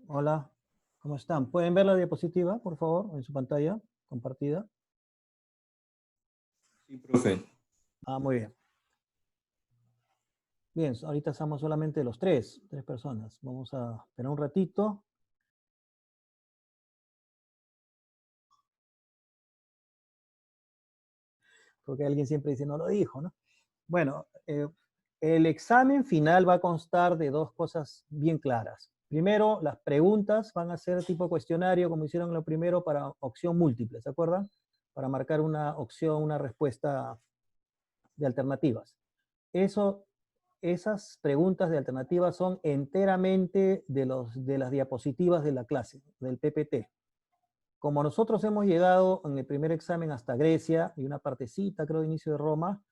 Hola, ¿cómo están? ¿Pueden ver la diapositiva, por favor, en su pantalla compartida? Sí, profe. Ah, muy bien. Bien, ahorita estamos solamente los tres personas. Vamos a esperar un ratito. Porque alguien siempre dice, no lo dijo, ¿no? Bueno, el examen final va a constar de dos cosas bien claras. Primero, las preguntas van a ser tipo cuestionario, como hicieron lo primero para opción múltiple, ¿se acuerdan? Para marcar una opción, una respuesta de alternativas. Eso, esas preguntas de alternativas son enteramente de las diapositivas de la clase, del PPT. Como nosotros hemos llegado en el primer examen hasta Grecia y una partecita, creo, de inicio de Roma,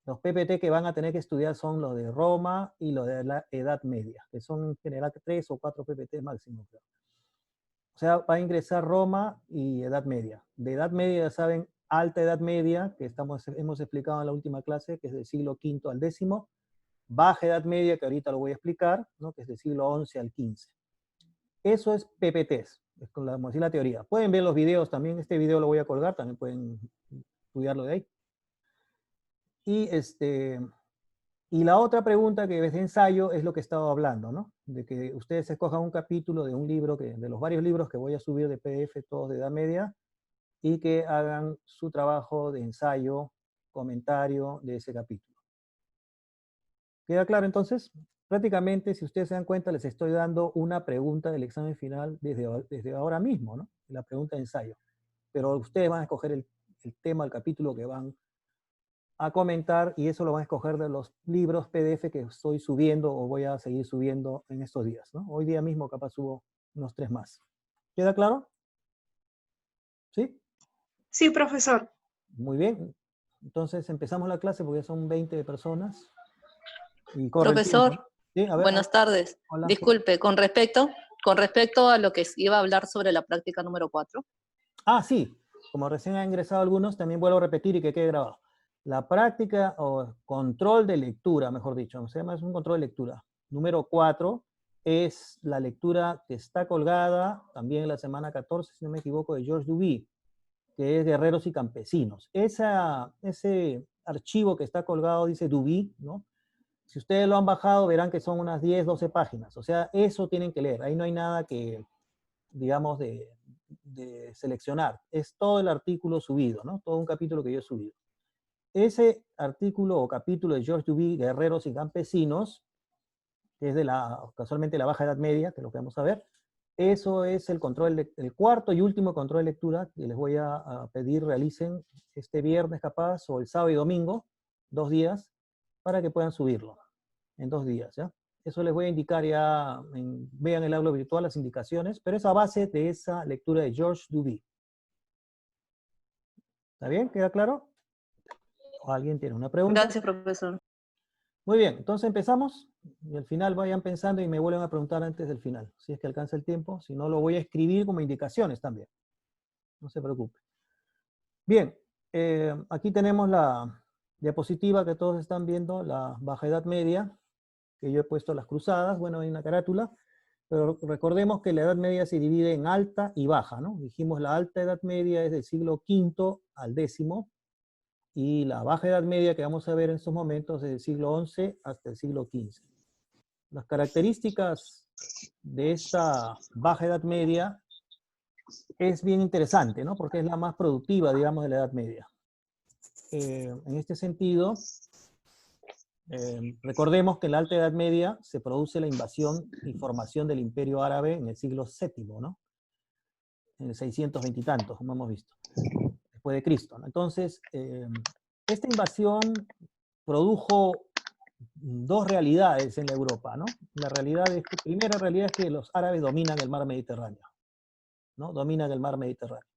los PPT que van a tener que estudiar son los de Roma y los de la Edad Media, que son en general 3 o 4 PPT máximo. Creo. O sea, va a ingresar Roma y Edad Media. De Edad Media, ya saben, Alta Edad Media, que hemos explicado en la última clase, que es del siglo V al X, Baja Edad Media, que ahorita lo voy a explicar, ¿no? Que es del siglo XI al XV. Eso es PPTs, es con la teoría. Pueden ver los videos también, este video lo voy a colgar, también pueden estudiarlo de ahí. Y la otra pregunta que es de ensayo es lo que he estado hablando, ¿no? De que ustedes escojan un capítulo de un libro, de los varios libros que voy a subir de PDF, todos de Edad Media, y que hagan su trabajo de ensayo, comentario de ese capítulo. ¿Queda claro entonces? Prácticamente, si ustedes se dan cuenta, les estoy dando una pregunta del examen final desde ahora mismo, ¿no? La pregunta de ensayo. Pero ustedes van a escoger el tema, el capítulo que van a comentar y eso lo van a escoger de los libros PDF que estoy subiendo o voy a seguir subiendo en estos días, ¿no? Hoy día mismo capaz subo unos 3 más. ¿Queda claro? ¿Sí? Sí, profesor. Muy bien. Entonces empezamos la clase porque ya son 20 personas y corre el tiempo, ¿no? Profesor, Sí, a ver, buenas tardes. hola. Disculpe, con respecto a lo que iba a hablar sobre la práctica número 4. Ah, sí, como recién han ingresado algunos, también vuelvo a repetir y que quede grabado. La práctica o control de lectura, mejor dicho, se llama es un control de lectura. Número 4 es la lectura que está colgada también en la semana 14, si no me equivoco, de George Duby, que es Guerreros y Campesinos. Ese archivo que está colgado dice Duby, ¿no? Si ustedes lo han bajado, verán que son unas 10, 12 páginas. O sea, eso tienen que leer. Ahí no hay nada que, digamos, de seleccionar. Es todo el artículo subido, ¿no? Todo un capítulo que yo he subido. Ese artículo o capítulo de George Duby, Guerreros y Campesinos, que es casualmente la Baja Edad Media, que es lo que vamos a ver, eso es el cuarto y último control de lectura que les voy a pedir realicen este viernes capaz o el sábado y domingo, 2 días, para que puedan subirlo en 2 días, ¿ya? Eso les voy a indicar ya, vean el aula virtual, las indicaciones, pero es a base de esa lectura de George Duby. ¿Está bien? ¿Queda claro? ¿O alguien tiene una pregunta? Gracias, profesor. Muy bien, entonces empezamos. Y al final vayan pensando y me vuelven a preguntar antes del final, si es que alcanza el tiempo. Si no, lo voy a escribir como indicaciones también. No se preocupe. Bien, aquí tenemos la diapositiva que todos están viendo, la Baja Edad Media, que yo he puesto las cruzadas, bueno, hay una carátula, pero recordemos que la Edad Media se divide en alta y baja, ¿no? Dijimos la Alta Edad Media es del siglo V al X, y la Baja Edad Media que vamos a ver en estos momentos es del siglo XI hasta el siglo XV. Las características de esta Baja Edad Media es bien interesante, ¿no? Porque es la más productiva, digamos, de la Edad Media. En este sentido, recordemos que en la Alta Edad Media se produce la invasión y formación del Imperio Árabe en el siglo VII, ¿no? En el 620 y tantos, como hemos visto, después de Cristo, ¿no? Entonces, esta invasión produjo dos realidades en la Europa, ¿no? Primera realidad es que los árabes dominan el mar Mediterráneo, ¿no? Dominan el mar Mediterráneo.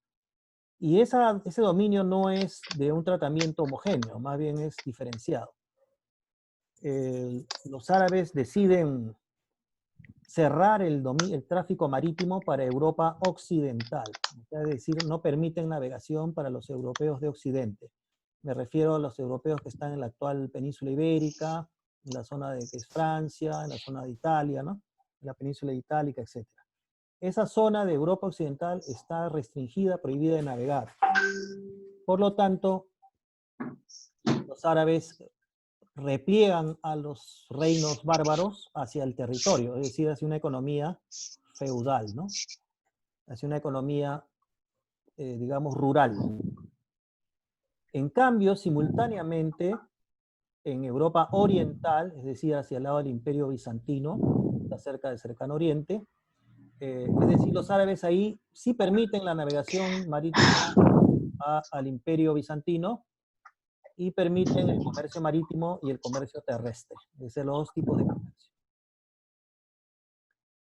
Y ese dominio no es de un tratamiento homogéneo, más bien es diferenciado. Los árabes deciden cerrar el tráfico marítimo para Europa occidental, es decir, no permiten navegación para los europeos de Occidente. Me refiero a los europeos que están en la actual península ibérica, en la zona de que es Francia, en la zona de Italia, ¿no? En la península itálica, etc. esa zona de Europa Occidental está restringida, prohibida de navegar. Por lo tanto, los árabes repliegan a los reinos bárbaros hacia el territorio, es decir, hacia una economía feudal, ¿no? Hacia una economía, digamos, rural. En cambio, simultáneamente, en Europa Oriental, es decir, hacia el lado del Imperio Bizantino, está cerca del Cercano Oriente, es decir, los árabes ahí sí permiten la navegación marítima al Imperio Bizantino y permiten el comercio marítimo y el comercio terrestre. Esos son los dos tipos de comercio.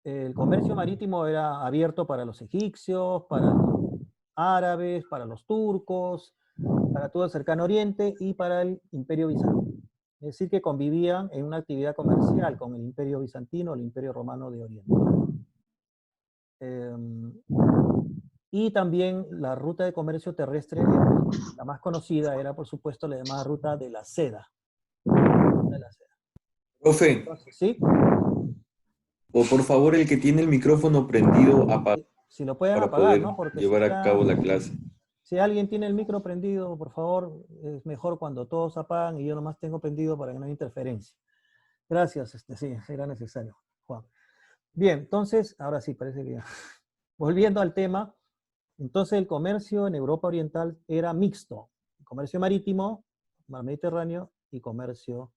El comercio marítimo era abierto para los egipcios, para los árabes, para los turcos, para todo el Cercano Oriente y para el Imperio Bizantino. Es decir, que convivían en una actividad comercial con el Imperio Bizantino o el Imperio Romano de Oriente. Y también la ruta de comercio terrestre, la más conocida, era por supuesto la llamada ruta de la seda. Profe, Entonces, ¿sí? o por favor el que tiene el micrófono prendido apague Si lo pueden para apagar, poder ¿no? Porque llevar a cabo la clase. si alguien tiene el micro prendido, por favor, es mejor cuando todos apagan y yo nomás tengo prendido para que no haya interferencia. Gracias, sí, era necesario, Juan. Bien, entonces, ahora sí, parece que ya. Volviendo al tema, entonces el comercio en Europa Oriental era mixto. Comercio marítimo, mar Mediterráneo, y comercio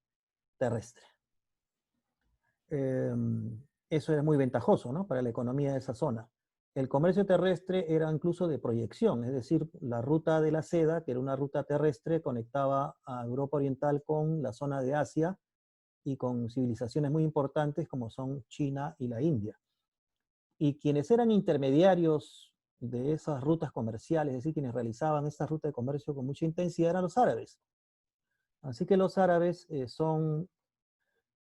terrestre. Eso era muy ventajoso, ¿no? Para la economía de esa zona. El comercio terrestre era incluso de proyección, es decir, la ruta de la seda, que era una ruta terrestre, conectaba a Europa Oriental con la zona de Asia y con civilizaciones muy importantes como son China y la India. Y quienes eran intermediarios de esas rutas comerciales, es decir, quienes realizaban esta ruta de comercio con mucha intensidad, eran los árabes. Así que los árabes son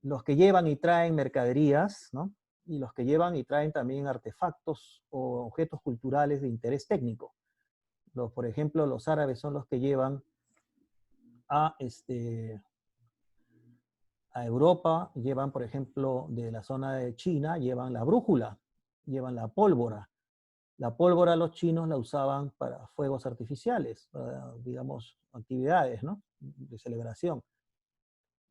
los que llevan y traen mercaderías, ¿no? Y los que llevan y traen también artefactos o objetos culturales de interés técnico. Por ejemplo, los árabes son los que llevan a Europa, llevan, por ejemplo, de la zona de China, llevan la brújula, llevan la pólvora. La pólvora los chinos la usaban para fuegos artificiales, para, digamos, actividades, ¿no? De celebración.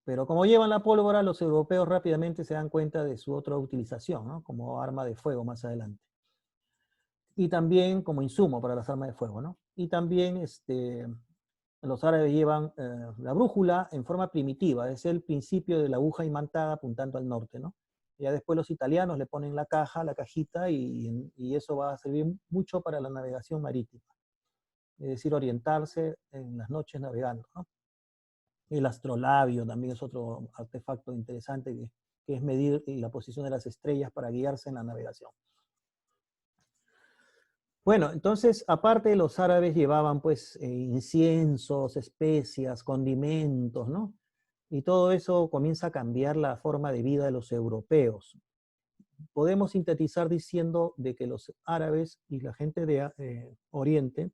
Pero como llevan la pólvora, los europeos rápidamente se dan cuenta de su otra utilización, ¿no? Como arma de fuego más adelante. Y también como insumo para las armas de fuego, ¿no? Y también los árabes llevan la brújula en forma primitiva, es el principio de la aguja imantada apuntando al norte, ¿no? Ya después los italianos le ponen la cajita, y eso va a servir mucho para la navegación marítima. Es decir, orientarse en las noches navegando, ¿no? El astrolabio también es otro artefacto interesante que es medir la posición de las estrellas para guiarse en la navegación. Bueno, entonces, aparte los árabes llevaban pues inciensos, especias, condimentos, ¿no? Y todo eso comienza a cambiar la forma de vida de los europeos. Podemos sintetizar diciendo de que los árabes y la gente de Oriente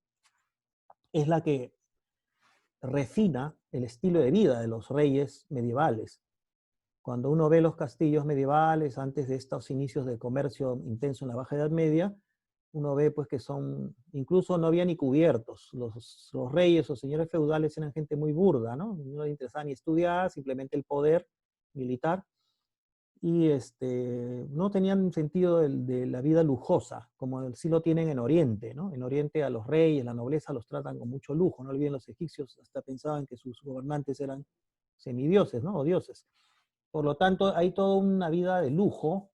es la que refina el estilo de vida de los reyes medievales. Cuando uno ve los castillos medievales antes de estos inicios de comercio intenso en la Baja Edad Media, uno ve pues que incluso no había ni cubiertos. Los reyes o señores feudales eran gente muy burda, ¿no? No les interesaba ni estudiar, simplemente el poder militar. Y no tenían sentido de la vida lujosa, como sí lo tienen en Oriente, ¿no? En Oriente a los reyes, la nobleza los tratan con mucho lujo. No olviden, los egipcios hasta pensaban que sus gobernantes eran semidioses, ¿no? O dioses. Por lo tanto, hay toda una vida de lujo,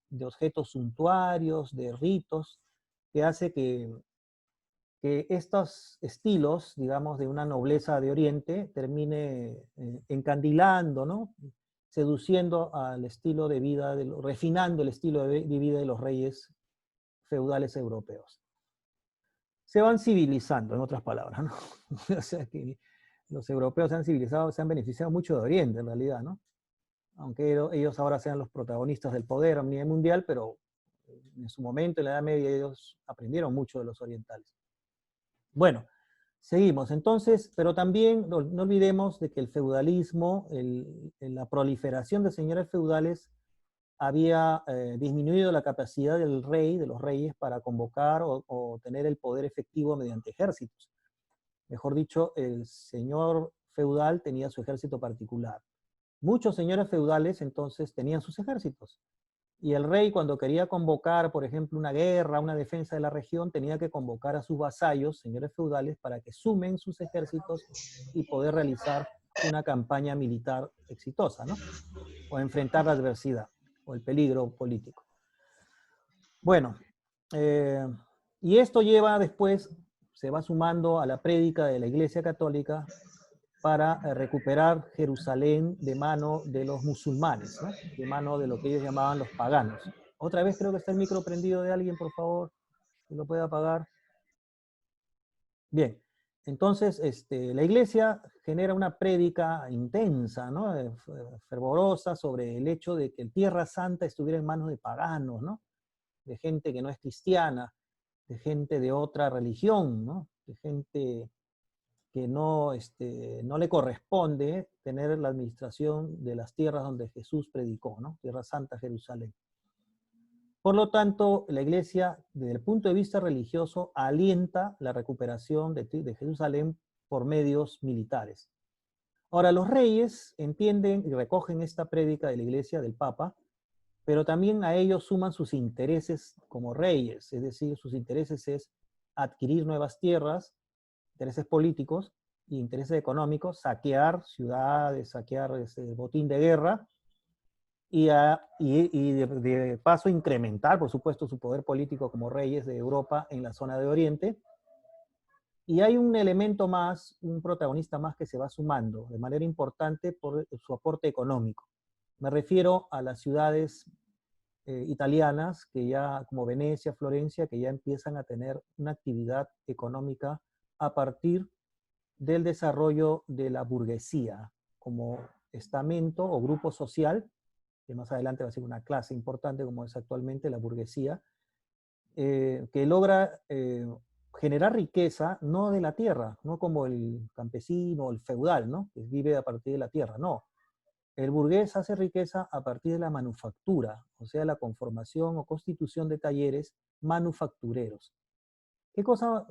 de objetos suntuarios, de ritos, que hace que estos estilos, digamos, de una nobleza de Oriente termine encandilando, ¿no? Seduciendo al estilo de vida, refinando el estilo de vida de los reyes feudales europeos. Se van civilizando, en otras palabras, ¿no? O sea que los europeos se han civilizado, se han beneficiado mucho de Oriente, en realidad, ¿no? Aunque ellos ahora sean los protagonistas del poder a nivel mundial, pero en su momento, en la Edad Media, ellos aprendieron mucho de los orientales. Bueno, seguimos. Entonces, pero también no olvidemos de que el feudalismo, la proliferación de señores feudales había disminuido la capacidad del rey, de los reyes, para convocar o tener el poder efectivo mediante ejércitos. Mejor dicho, el señor feudal tenía su ejército particular. Muchos señores feudales entonces tenían sus ejércitos. Y el rey, cuando quería convocar, por ejemplo, una guerra, una defensa de la región, tenía que convocar a sus vasallos, señores feudales, para que sumen sus ejércitos y poder realizar una campaña militar exitosa, ¿no? O enfrentar la adversidad o el peligro político. Bueno, y esto lleva después, se va sumando a la prédica de la Iglesia Católica para recuperar Jerusalén de mano de los musulmanes, ¿no? De mano de lo que ellos llamaban los paganos. Otra vez creo que está el micro prendido de alguien, por favor, que lo pueda apagar. Bien, entonces la Iglesia genera una prédica intensa, ¿no? Fervorosa sobre el hecho de que Tierra Santa estuviera en manos de paganos, ¿no? De gente que no es cristiana, de gente de otra religión, ¿no? De gente que no le corresponde tener la administración de las tierras donde Jesús predicó, ¿no? Tierra Santa, Jerusalén. Por lo tanto, la Iglesia, desde el punto de vista religioso, alienta la recuperación de Jerusalén por medios militares. Ahora, los reyes entienden y recogen esta prédica de la Iglesia, del Papa, pero también a ellos suman sus intereses como reyes, es decir, sus intereses es adquirir nuevas tierras, intereses políticos e intereses económicos, saquear ciudades, saquear botín de guerra y de paso incrementar, por supuesto, su poder político como reyes de Europa en la zona de Oriente. Y hay un elemento más, un protagonista más que se va sumando de manera importante por su aporte económico. Me refiero a las ciudades italianas, que ya, como Venecia, Florencia, que ya empiezan a tener una actividad económica a partir del desarrollo de la burguesía como estamento o grupo social, que más adelante va a ser una clase importante como es actualmente la burguesía, que logra generar riqueza no de la tierra, no como el campesino o el feudal, ¿no? Que vive a partir de la tierra, no. El burgués hace riqueza a partir de la manufactura, o sea, la conformación o constitución de talleres manufactureros. ¿Qué cosa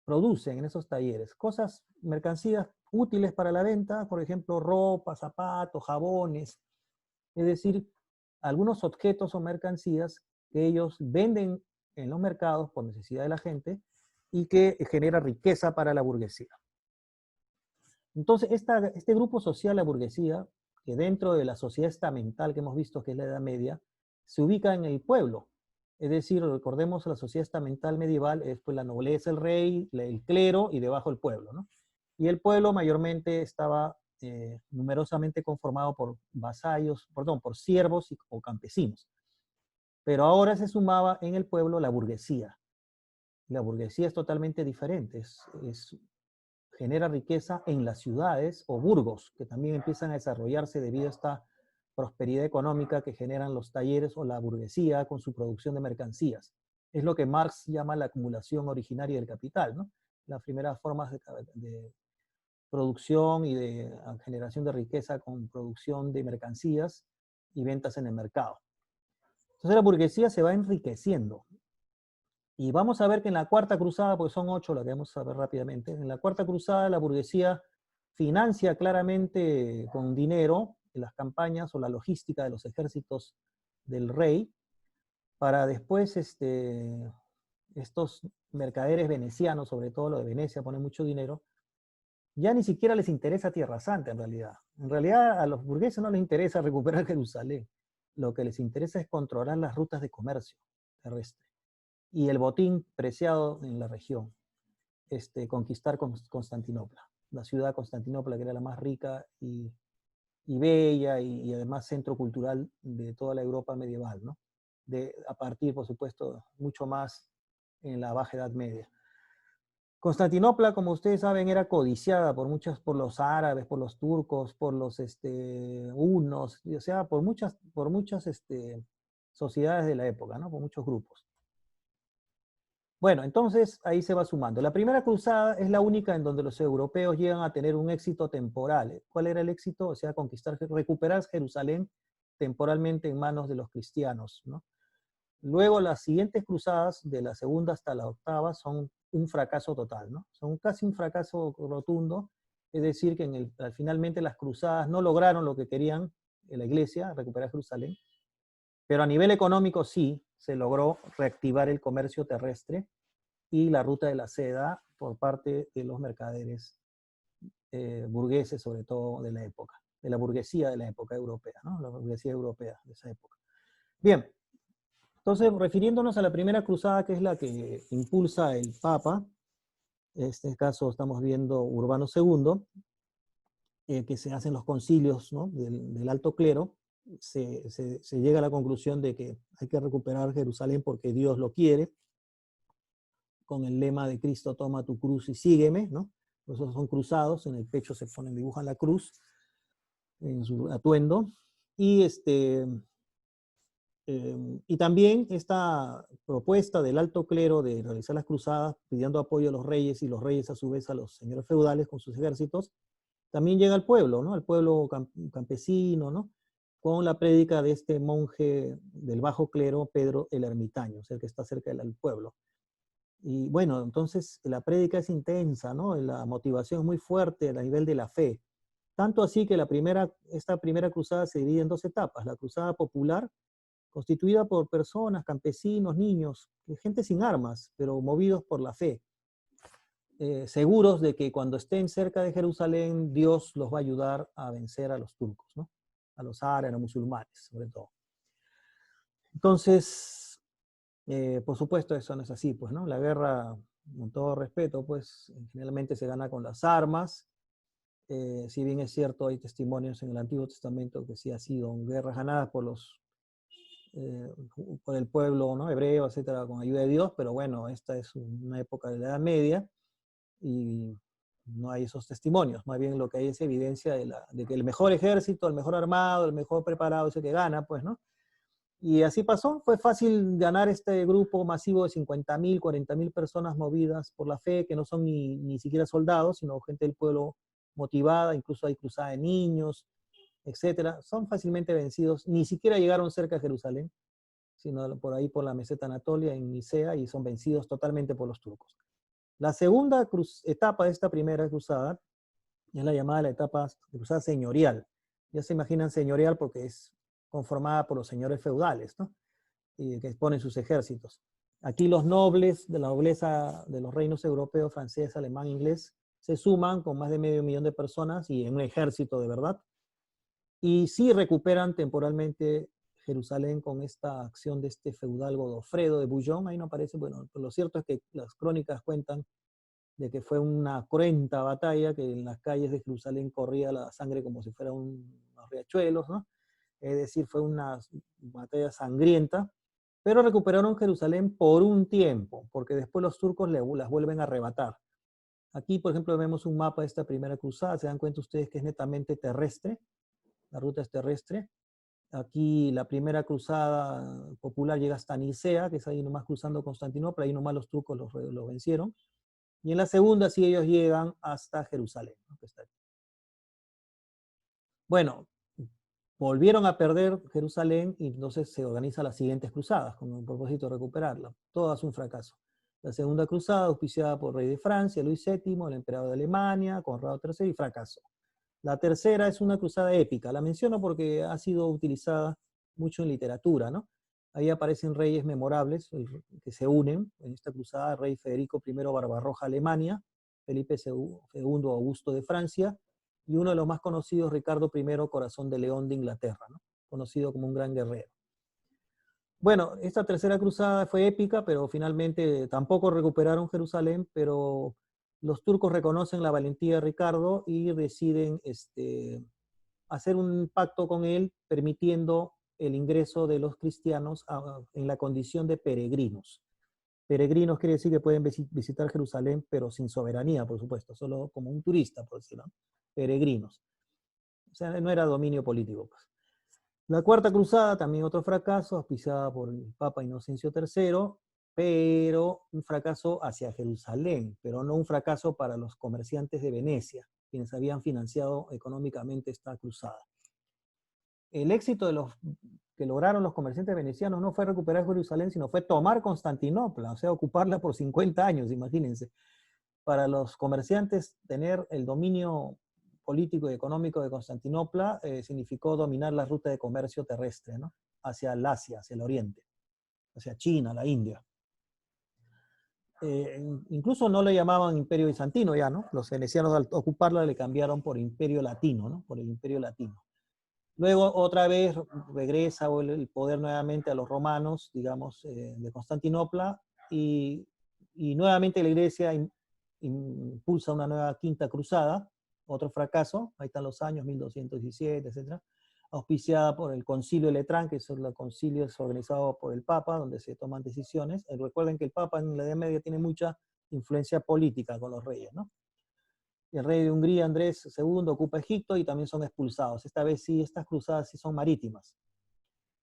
producen en esos talleres? Cosas, mercancías útiles para la venta, por ejemplo, ropa, zapatos, jabones, es decir, algunos objetos o mercancías que ellos venden en los mercados por necesidad de la gente y que genera riqueza para la burguesía. Entonces, este grupo social, la burguesía, que dentro de la sociedad estamental que hemos visto que es la Edad Media, se ubica en el pueblo. Es decir, recordemos la sociedad estamental medieval, es pues la nobleza, el rey, el clero y debajo el pueblo, ¿no? Y el pueblo mayormente estaba numerosamente conformado por vasallos, perdón, por siervos o campesinos. Pero ahora se sumaba en el pueblo la burguesía. La burguesía es totalmente diferente, genera riqueza en las ciudades o burgos, que también empiezan a desarrollarse debido a esta prosperidad económica que generan los talleres o la burguesía con su producción de mercancías. Es lo que Marx llama la acumulación originaria del capital, ¿no? Las primeras formas de producción y de generación de riqueza con producción de mercancías y ventas en el mercado. Entonces la burguesía se va enriqueciendo. Y vamos a ver que en la Cuarta Cruzada, pues son 8 las que vamos a ver rápidamente, en la Cuarta Cruzada la burguesía financia claramente con dinero las campañas o la logística de los ejércitos del rey, para después estos mercaderes venecianos, sobre todo lo de Venecia, ponen mucho dinero, ya ni siquiera les interesa Tierra Santa en realidad. En realidad a los burgueses no les interesa recuperar Jerusalén. Lo que les interesa es controlar las rutas de comercio terrestre y el botín preciado en la región. Conquistar Constantinopla, la ciudad de Constantinopla, que era la más rica y bella y además centro cultural de toda la Europa medieval, ¿no? A partir, por supuesto, mucho más en la Baja Edad Media. Constantinopla, como ustedes saben, era codiciada por los árabes, por los turcos, por los hunos, o sea, por muchas sociedades de la época, ¿no? Por muchos grupos. Bueno, entonces ahí se va sumando. La primera cruzada es la única en donde los europeos llegan a tener un éxito temporal. ¿Cuál era el éxito? O sea, recuperar Jerusalén temporalmente en manos de los cristianos, ¿no? Luego las siguientes cruzadas, de la segunda hasta la octava, son un fracaso total, ¿no? Son casi un fracaso rotundo, es decir, que finalmente las cruzadas no lograron lo que querían en la iglesia, recuperar Jerusalén, pero a nivel económico sí se logró reactivar el comercio terrestre y la ruta de la seda por parte de los mercaderes burgueses, sobre todo de la época, de la burguesía de la época europea, ¿no? La burguesía europea de esa época. Bien, entonces, refiriéndonos a la primera cruzada, que es la que impulsa el Papa, en este caso estamos viendo Urbano II, que se hacen los concilios, ¿no?, del alto clero, se llega a la conclusión de que hay que recuperar Jerusalén porque Dios lo quiere, con el lema de Cristo, toma tu cruz y sígueme, ¿no? Esos son cruzados, en el pecho se ponen, dibujan la cruz en su atuendo, y y también esta propuesta del alto clero de realizar las cruzadas pidiendo apoyo a los reyes y los reyes a su vez a los señores feudales con sus ejércitos, también llega al pueblo, ¿no? Al pueblo campesino, ¿no? Con la prédica de este monje del bajo clero, Pedro el Ermitaño, o sea, el que está cerca del pueblo. Y bueno, entonces la prédica es intensa, ¿no? La motivación es muy fuerte a nivel de la fe. Tanto así que esta primera cruzada se divide en dos etapas. La cruzada popular, constituida por personas, campesinos, niños, gente sin armas, pero movidos por la fe, seguros de que cuando estén cerca de Jerusalén, Dios los va a ayudar a vencer a los turcos, ¿no? A los árabes, a los musulmanes, sobre todo. Entonces, por supuesto, eso no es así, pues, ¿no? La guerra, con todo respeto, pues, generalmente se gana con las armas. Si bien es cierto, hay testimonios en el Antiguo Testamento que sí ha sido guerras ganadas por el pueblo, ¿no?, hebreo, etcétera, con ayuda de Dios, pero bueno, esta es una época de la Edad Media y no hay esos testimonios. Más bien lo que hay es evidencia de que el mejor ejército, el mejor armado, el mejor preparado es el que gana, pues, ¿no? Y así pasó. Fue fácil ganar este grupo masivo de 50.000, 40.000 personas movidas por la fe, que no son ni siquiera soldados, sino gente del pueblo motivada. Incluso hay cruzada de niños, etcétera. Son fácilmente vencidos. Ni siquiera llegaron cerca de Jerusalén, sino por ahí por la meseta Anatolia, en Nicea, y son vencidos totalmente por los turcos. La segunda etapa de esta primera cruzada es la llamada la etapa cruzada señorial. Ya se imaginan señorial porque es conformada por los señores feudales, ¿no?, y que exponen sus ejércitos. Aquí los nobles de la nobleza de los reinos europeos, francés, alemán, inglés, se suman con más de 500.000 de personas y en un ejército de verdad. Y sí recuperan temporalmente Jerusalén con esta acción de este feudal Godofredo de Bouillon. Ahí no aparece, bueno, lo cierto es que las crónicas cuentan de que fue una cruenta batalla, que en las calles de Jerusalén corría la sangre como si fuera unos riachuelos, ¿no? Es decir, fue una batalla sangrienta, pero recuperaron Jerusalén por un tiempo, porque después los turcos las vuelven a arrebatar. Aquí, por ejemplo, vemos un mapa de esta primera cruzada. Se dan cuenta ustedes que es netamente terrestre, la ruta es terrestre. Aquí la primera cruzada popular llega hasta Nicea, que es ahí nomás cruzando Constantinopla, ahí nomás los turcos los vencieron. Y en la segunda sí ellos llegan hasta Jerusalén, ¿no?, que está aquí. Bueno, volvieron a perder Jerusalén y entonces se organizan las siguientes cruzadas con el propósito de recuperarla. Todas un fracaso. La segunda cruzada, auspiciada por el rey de Francia, Luis VII, el emperador de Alemania, Conrado III, y fracasó. La tercera es una cruzada épica. La menciono porque ha sido utilizada mucho en literatura, ¿no? Ahí aparecen reyes memorables que se unen en esta cruzada: rey Federico I Barbarroja, Alemania; Felipe II Augusto de Francia; y uno de los más conocidos, Ricardo I Corazón de León de Inglaterra, ¿no?, conocido como un gran guerrero. Bueno, esta tercera cruzada fue épica, pero finalmente tampoco recuperaron Jerusalén, pero los turcos reconocen la valentía de Ricardo y deciden hacer un pacto con él, permitiendo el ingreso de los cristianos en la condición de peregrinos. Peregrinos quiere decir que pueden visitar Jerusalén, pero sin soberanía, por supuesto, solo como un turista, por decirlo, ¿no? Peregrinos. O sea, no era dominio político, pues. La cuarta cruzada, también otro fracaso, auspiciada por el Papa Inocencio III, pero un fracaso hacia Jerusalén, pero no un fracaso para los comerciantes de Venecia, quienes habían financiado económicamente esta cruzada. el éxito que lograron los comerciantes venecianos no fue recuperar Jerusalén, sino fue tomar Constantinopla, o sea, ocuparla por 50 años, imagínense. Para los comerciantes, tener el dominio político y económico de Constantinopla significó dominar la ruta de comercio terrestre, ¿no? Hacia el Asia, hacia el Oriente, hacia China, la India. Incluso no le llamaban Imperio Bizantino ya, ¿no? Los venecianos al ocuparla le cambiaron por Imperio Latino, ¿no? Por el Imperio Latino. Luego otra vez regresa el poder nuevamente a los romanos, digamos, de Constantinopla, y nuevamente la iglesia impulsa una nueva quinta cruzada, otro fracaso, ahí están los años, 1217, etc., auspiciada por el Concilio de Letrán, que es el concilio organizado por el Papa, donde se toman decisiones. Recuerden que el Papa en la Edad Media tiene mucha influencia política con los reyes, ¿no? El rey de Hungría, Andrés II, ocupa Egipto y también son expulsados. Esta vez sí, estas cruzadas sí son marítimas.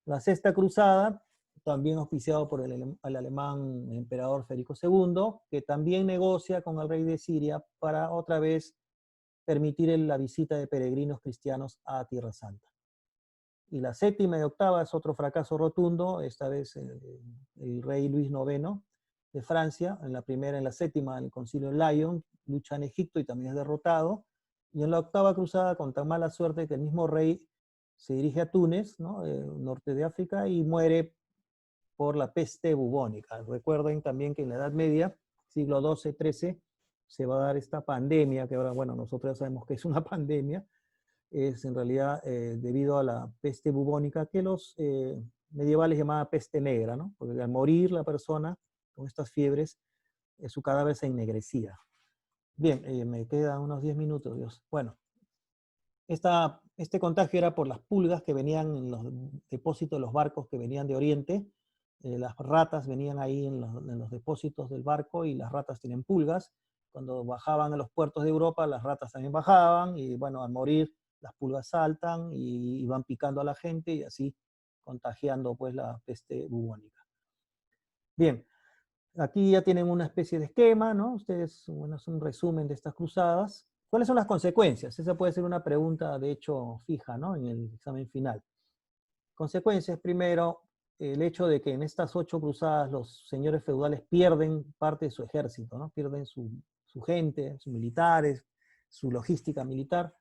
La sexta cruzada, también auspiciado por el alemán emperador Federico II, que también negocia con el rey de Siria para otra vez permitir la visita de peregrinos cristianos a Tierra Santa. Y la séptima y octava es otro fracaso rotundo, esta vez el rey Luis IX de Francia, en la primera, en la séptima, en el concilio de Lyon, lucha en Egipto y también es derrotado, y en la octava cruzada, con tan mala suerte que el mismo rey se dirige a Túnez, ¿no? Norte de África, y muere por la peste bubónica. Recuerden también que en la Edad Media, siglo XII, XIII, se va a dar esta pandemia, que ahora, bueno, nosotros ya sabemos que es una pandemia, es en realidad debido a la peste bubónica que los medievales llamaban peste negra, ¿no? Porque al morir la persona con estas fiebres, su cadáver se ennegrecía. Bien, me quedan unos 10 minutos, Dios. Bueno, este contagio era por las pulgas que venían en los depósitos de los barcos que venían de Oriente. Las ratas venían ahí en los depósitos del barco y las ratas tienen pulgas. Cuando bajaban a los puertos de Europa, las ratas también bajaban y bueno, al morir las pulgas saltan y van picando a la gente y así contagiando pues la peste bubónica. Bien, aquí ya tienen una especie de esquema, ¿no? Ustedes, bueno, es un resumen de estas cruzadas. ¿Cuáles son las consecuencias? Esa puede ser una pregunta, de hecho, fija, ¿no? En el examen final. Consecuencias, primero, el hecho de que en estas 8 cruzadas los señores feudales pierden parte de su ejército, ¿no? Pierden su gente, sus militares, su logística militar,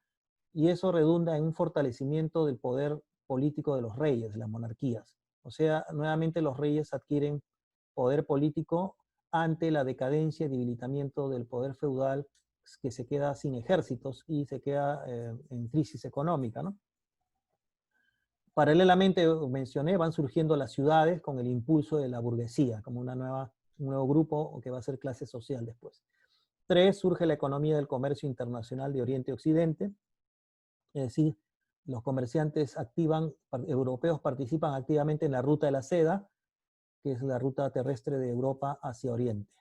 y eso redunda en un fortalecimiento del poder político de los reyes, de las monarquías. O sea, nuevamente los reyes adquieren poder político ante la decadencia y debilitamiento del poder feudal que se queda sin ejércitos y se queda en crisis económica, ¿no? Paralelamente, mencioné, van surgiendo las ciudades con el impulso de la burguesía, como un nuevo grupo que va a ser clase social después. 3, surge la economía del comercio internacional de Oriente y Occidente, es decir, los comerciantes europeos participan activamente en la ruta de la seda, que es la ruta terrestre de Europa hacia Oriente.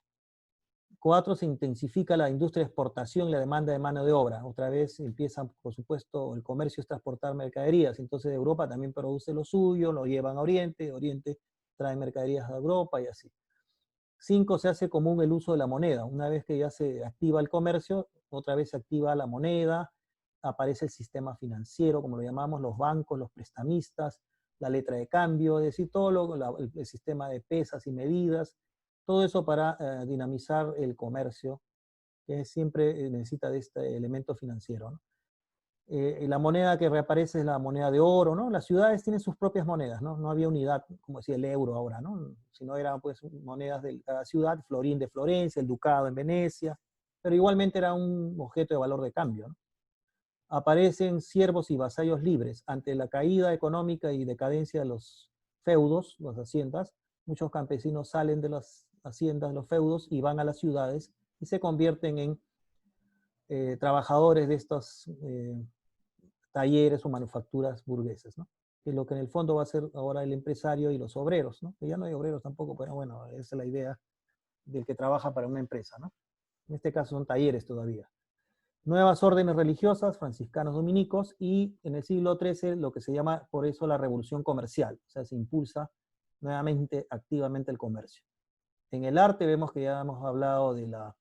4, se intensifica la industria de exportación y la demanda de mano de obra. Otra vez empieza, por supuesto, el comercio es transportar mercaderías, entonces Europa también produce lo suyo, lo llevan a Oriente, Oriente trae mercaderías a Europa y así. 5, se hace común el uso de la moneda. Una vez que ya se activa el comercio, otra vez se activa la moneda, aparece el sistema financiero, como lo llamamos, los bancos, los prestamistas, la letra de cambio, es decir, todo el sistema de pesas y medidas, todo eso para dinamizar el comercio, que siempre necesita de este elemento financiero, ¿no? La moneda que reaparece es la moneda de oro, ¿no? Las ciudades tienen sus propias monedas, ¿no? No había unidad, como decía el euro ahora, ¿no? Sino eran pues monedas de cada ciudad, Florín de Florencia, el ducado en Venecia, pero igualmente era un objeto de valor de cambio, ¿no? Aparecen siervos y vasallos libres. Ante la caída económica y decadencia de los feudos, las haciendas, muchos campesinos salen de las haciendas, los feudos, y van a las ciudades y se convierten en trabajadores de estos talleres o manufacturas burguesas, ¿no? Que es lo que en el fondo va a ser ahora el empresario y los obreros, ¿no? Que ya no hay obreros tampoco, pero bueno, esa es la idea del que trabaja para una empresa, ¿no? En este caso son talleres todavía. Nuevas órdenes religiosas, franciscanos dominicos, y en el siglo XIII lo que se llama por eso la revolución comercial, o sea, se impulsa nuevamente activamente el comercio. En el arte vemos que ya hemos hablado de la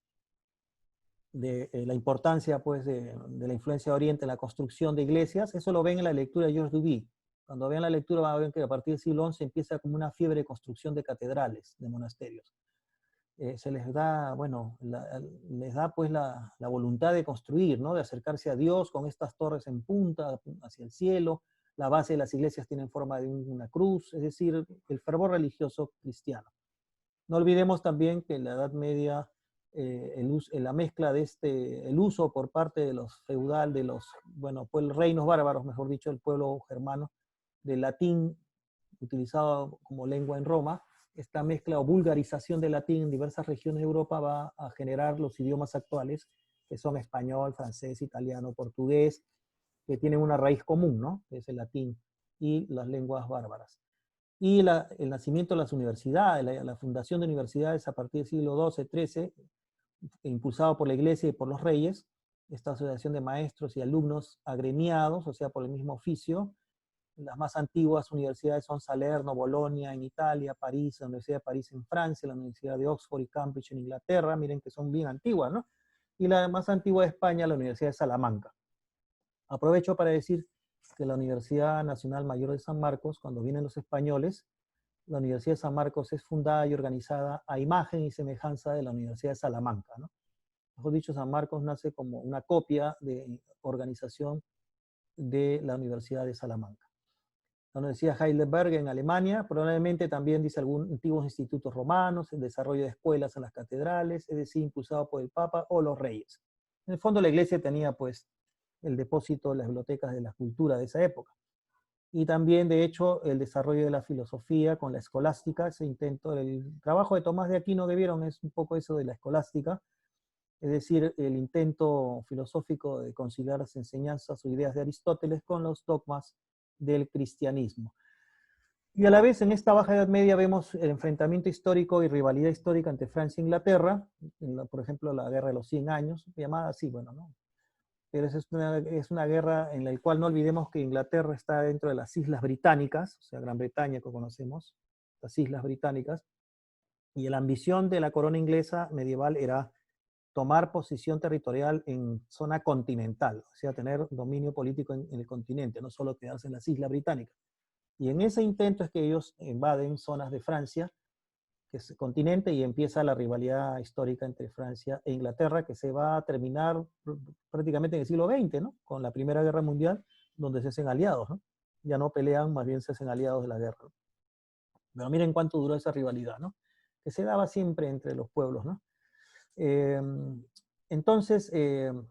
importancia pues, de la influencia de Oriente en la construcción de iglesias. Eso lo ven en la lectura de Georges Duby. Cuando vean la lectura van a ver que a partir del siglo XI empieza como una fiebre de construcción de catedrales, de monasterios. Se les da, bueno, les da pues la voluntad de construir, ¿no? De acercarse a Dios con estas torres en punta hacia el cielo. La base de las iglesias tienen forma de una cruz, es decir, el fervor religioso cristiano. No olvidemos también que en la Edad Media la mezcla de el uso por parte de los feudal, de los, bueno, pues reinos bárbaros, mejor dicho, el pueblo germano, del latín utilizado como lengua en Roma, esta mezcla o vulgarización del latín en diversas regiones de Europa va a generar los idiomas actuales, que son español, francés, italiano, portugués, que tienen una raíz común, ¿no? Que es el latín, y las lenguas bárbaras. Y el nacimiento de las universidades, la fundación de universidades a partir del siglo XII, XIII, impulsado por la Iglesia y por los reyes, esta asociación de maestros y alumnos agremiados, o sea, por el mismo oficio. Las más antiguas universidades son Salerno, Bolonia en Italia, París, la Universidad de París en Francia, la Universidad de Oxford y Cambridge en Inglaterra, miren que son bien antiguas, ¿no? Y la más antigua de España, la Universidad de Salamanca. Aprovecho para decir que la Universidad Nacional Mayor de San Marcos, cuando vienen los españoles, la Universidad de San Marcos es fundada y organizada a imagen y semejanza de la Universidad de Salamanca, ¿no? Mejor dicho, San Marcos nace como una copia de organización de la Universidad de Salamanca. La Universidad Heidelberg en Alemania probablemente también dice algunos antiguos institutos romanos, el desarrollo de escuelas en las catedrales, es decir, impulsado por el Papa o los reyes. En el fondo la Iglesia tenía pues el depósito de las bibliotecas de la cultura de esa época. Y también, de hecho, el desarrollo de la filosofía con la escolástica, ese intento, el trabajo de Tomás de Aquino que vieron es un poco eso de la escolástica, es decir, el intento filosófico de conciliar las enseñanzas o ideas de Aristóteles con los dogmas del cristianismo. Y a la vez, en esta Baja Edad Media vemos el enfrentamiento histórico y rivalidad histórica entre Francia e Inglaterra, por ejemplo, la Guerra de los 100 Años, llamada así, bueno, ¿no? Pero es una guerra en la cual no olvidemos que Inglaterra está dentro de las Islas Británicas, o sea, Gran Bretaña que conocemos, las Islas Británicas, y la ambición de la corona inglesa medieval era tomar posición territorial en zona continental, o sea, tener dominio político en el continente, no solo quedarse en las Islas Británicas. Y en ese intento es que ellos invaden zonas de Francia, que es el continente, y empieza la rivalidad histórica entre Francia e Inglaterra, que se va a terminar prácticamente en el siglo XX, ¿no? Con la Primera Guerra Mundial, donde se hacen aliados, ¿no? Ya no pelean, más bien se hacen aliados de la guerra, ¿no? Pero miren cuánto duró esa rivalidad, ¿no? Que se daba siempre entre los pueblos, ¿no? Entonces,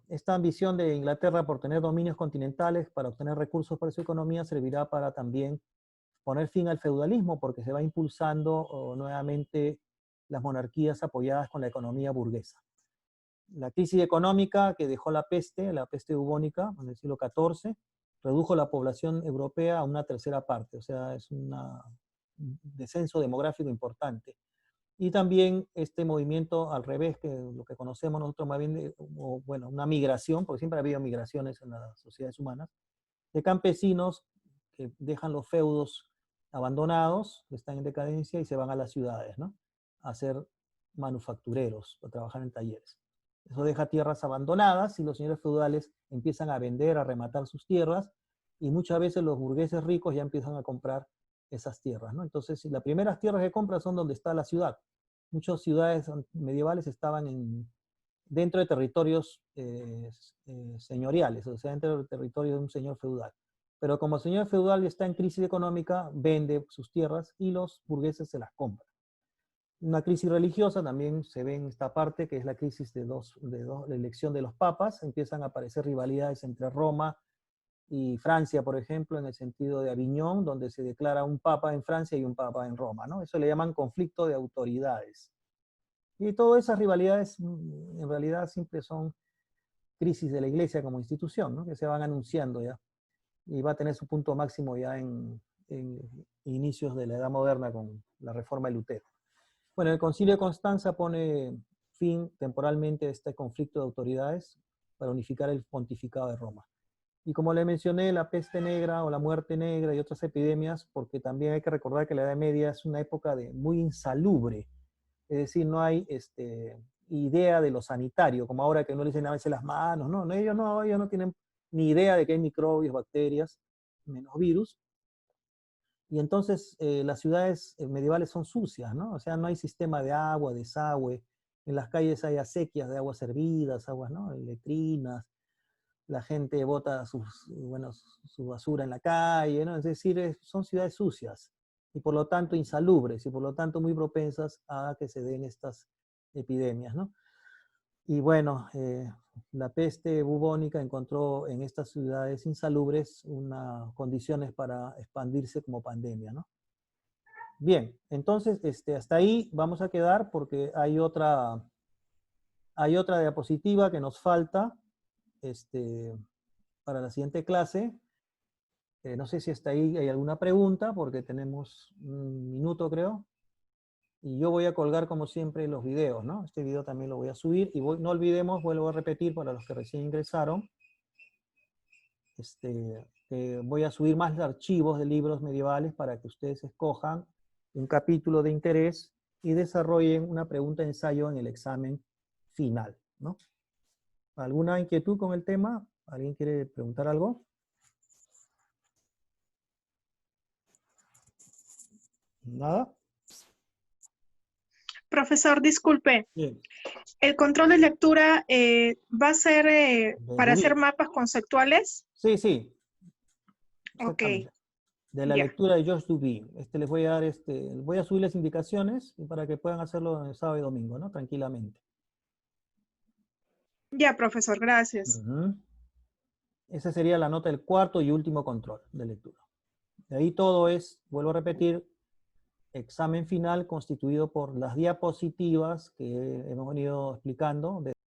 esta ambición de Inglaterra por tener dominios continentales para obtener recursos para su economía servirá para también poner fin al feudalismo, porque se va impulsando nuevamente las monarquías apoyadas con la economía burguesa. La crisis económica que dejó la peste bubónica en el siglo XIV, redujo la población europea a una tercera parte, o sea, es un descenso demográfico importante. Y también este movimiento al revés, que lo que conocemos nosotros más bien, bueno, una migración, porque siempre ha habido migraciones en las sociedades humanas, de campesinos que dejan los feudos abandonados, que están en decadencia, y se van a las ciudades, ¿no? A ser manufactureros, a trabajar en talleres. Eso deja tierras abandonadas y los señores feudales empiezan a vender, a rematar sus tierras, y muchas veces los burgueses ricos ya empiezan a comprar esas tierras, ¿no? Entonces, las primeras tierras que compran son donde está la ciudad. Muchas ciudades medievales estaban dentro de territorios señoriales, o sea, dentro del territorio de un señor feudal. Pero como el señor feudal está en crisis económica, vende sus tierras y los burgueses se las compran. Una crisis religiosa también se ve en esta parte, que es la crisis de la elección de los papas. Empiezan a aparecer rivalidades entre Roma y Francia, por ejemplo, en el sentido de Aviñón, donde se declara un papa en Francia y un papa en Roma, ¿no? Eso le llaman conflicto de autoridades. Y todas esas rivalidades en realidad siempre son crisis de la Iglesia como institución, ¿no? Que se van anunciando ya. Y va a tener su punto máximo ya en inicios de la Edad Moderna con la Reforma de Lutero. Bueno, el Concilio de Constanza pone fin temporalmente a este conflicto de autoridades para unificar el pontificado de Roma. Y como le mencioné, la peste negra o la muerte negra y otras epidemias, porque también hay que recordar que la Edad Media es una época muy insalubre, es decir, no hay idea de lo sanitario, como ahora que no le dicen lavarse las manos, no, ellos no tienen ni idea de que hay microbios, bacterias, menos virus. Y entonces las ciudades medievales son sucias, ¿no? O sea, no hay sistema de agua, desagüe. En las calles hay acequias de aguas servidas, aguas, ¿no? Letrinas. La gente bota bueno, su basura en la calle, ¿no? Es decir, son ciudades sucias y por lo tanto insalubres y por lo tanto muy propensas a que se den estas epidemias, ¿no? Y bueno, la peste bubónica encontró en estas ciudades insalubres unas condiciones para expandirse como pandemia, ¿no? Bien, entonces hasta ahí vamos a quedar porque hay otra diapositiva que nos falta para la siguiente clase. No sé si hasta ahí hay alguna pregunta porque tenemos un minuto, creo. Y yo voy a colgar, como siempre, los videos, ¿no? Este video también lo voy a subir. Y no olvidemos, vuelvo a repetir para los que recién ingresaron, voy a subir más archivos de libros medievales para que ustedes escojan un capítulo de interés y desarrollen una pregunta de ensayo en el examen final, ¿no? ¿Alguna inquietud con el tema? ¿Alguien quiere preguntar algo? ¿Nada? Profesor, disculpe, Bien. ¿el control de lectura va a ser De para hacer Duby. mapas conceptuales? Sí, sí. Ok, Exactamente. De la ya. lectura de George Duby. Les voy a dar voy a subir las indicaciones para que puedan hacerlo el sábado y domingo, ¿no? Tranquilamente. Ya, profesor, gracias. Ujú. Esa sería la nota del cuarto y último control de lectura. De ahí todo es, vuelvo a repetir, examen final constituido por las diapositivas que hemos venido explicando